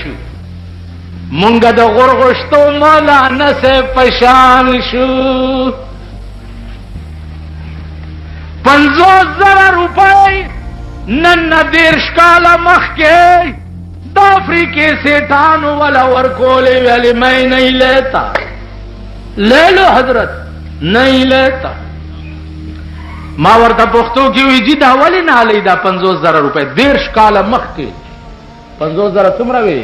شو مونږ د غرغشتو مولانا سے پشان شو 50,000 روپے نن 10 کاله مخکې د افریقې سیټانو والا ورکولې ویلې میں نہیں لیتا لے لو حضرت نہیں لیتا ما ورته پښتو کې وی جی دا ولې نه علي دا 50,000 روپے 10 کاله مخکې 50,000 څومره وی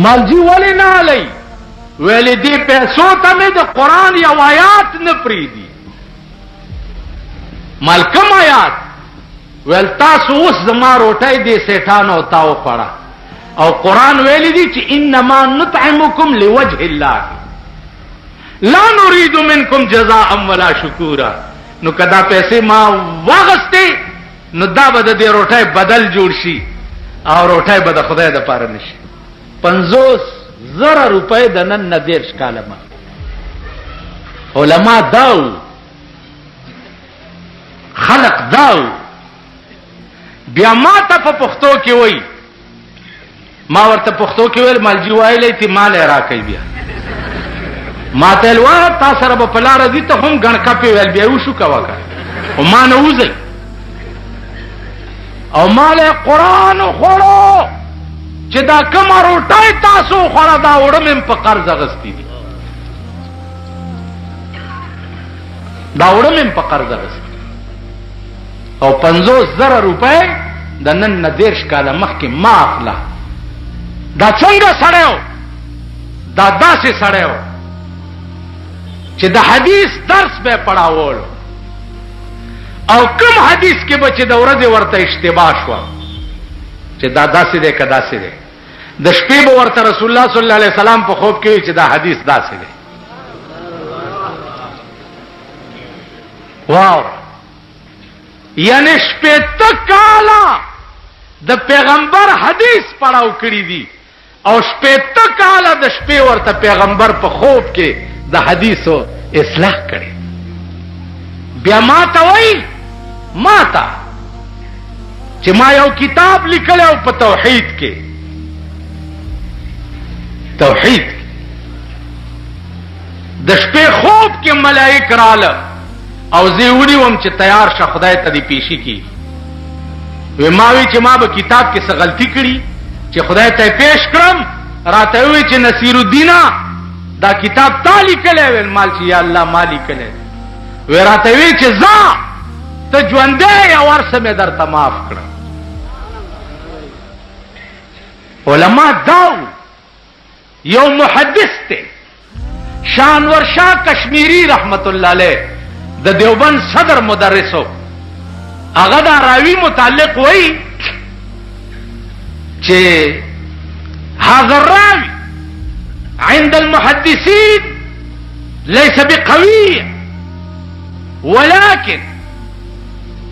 مال جی ولې نه علي ویلې دې پیسو ته مې د قران یو آیات نه پریدي مال کوم آیات ویل تاسو اوس زما روټۍ دې سیټانو تاو پړه او قران ویلې دي چې انما نطعمکم لوجه الله لا نريد منکم جزاء ولا شکورا نو کدا پیسې ما واغسته نو دا بد دې روټۍ بدل جوړ شي او روټۍ بد خدای د پاره نشي 50,000 روپے د نن 10 کاله ما علما داو خلق داو بیا ما ته په پښتو کې وای ما ورته پښتو کې ویل مالجی وایلې تی مال راکې بیا ما ته لوا تاسو سره په لار دي ته هم غنکا په ویل بیا وشو کاوه او ما نه وځي او مال قران خورو چې دا کوم روټای تاسو خورا دا وړم په قرض غستی دي دا وړم په قرض غستی او 50,000 روپے د نن 10 کاله مخکې ما اخلا دا څنګه سړیو دا داسې سړیو چې د حدیث درس به پڑھاول او کوم حدیث کې به چې د ورځې ورته اشتباه شو چې دا داسې دی که داسې دی د شپې به ورته رسول الله صلی الله علیه وسلم په خوب کې چې دا حدیث داسې دی واو یعنی شپېته کاله د پیغمبر حدیث پڑھاو کړی دي او شپېته کاله د شپې ورته پیغمبر په خوب کې د حدیثو اصلاح کړي بیا ما ته وایي ما ته چې ما یو کتاب لیکلی او په توحید کې توحید د شپې خوب کې ملائک رااله او زه ونیوم چې تیار شه خدای ته دی پیشي کی وی ماوی چې ما به کتاب کې څه غلطي کړي چې خدای ته پیش کړم راته وی چې نصیر الدین دا کتاب تا لیکلی ویل مال چې یا الله ما لیکلی وی راته وی چې ځه ته ژوندی یا ورسه مې درته معاف کړه علما داو یو محدث ته شانور شاه کشمیری رحمت الله علیه د دیوبند صدر مدرسو هغه دا راوی متعلق وای چې هذا الراوي عند المحدثين ليس بقوي ولكن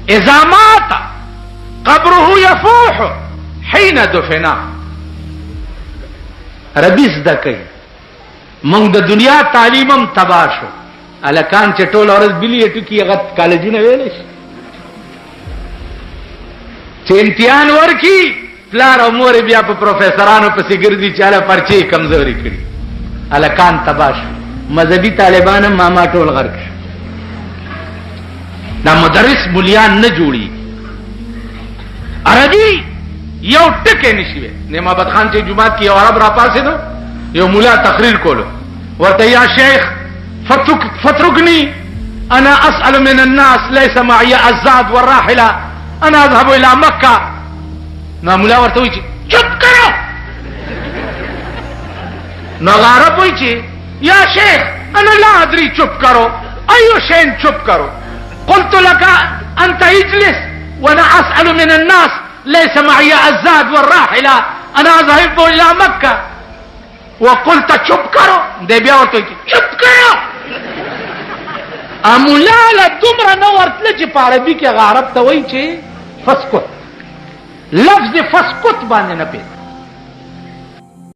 اذا مات قبره يفوح حين دفن ربيس دکې موږ د دنیا تعلیمم تباہ شو الکان چې ټول اورز بلی ټکی هغه کالجونه ویل شي چې امتحان ورکی پلار او مور بیا په پروفیسورانو پسې ګرځي چې اله پرچې کمزوري کړي الکان تباش مذهبي طالبان ماما ټول غرق دا مدرس مليان نه جوړي عربي یو ټکه نشي نعمت آباد خان چې جمعات کې یو عرب را پاسې نو یو مولا تقریر کولو ورته یا شیخ فتركني انا اسال من الناس ليس معي الزاد والراحله انا اذهب الى مكه نو مولا ورته وی چې چپ کړو نو عرب وی چې یا شیخ انا لا ادري چپ کرو ايو شيء چپ کرو قلت لك انت اجلس وانا اسال من الناس ليس معي الزاد والراحله انا اذهب الى مكه وقلت چپ کرو دې بیا ورته چپ کړو امولا له دومره نو ورتل چې په عربي کې عرب ته وایي چې فسکت لفظ فسکت باندې نه پېژني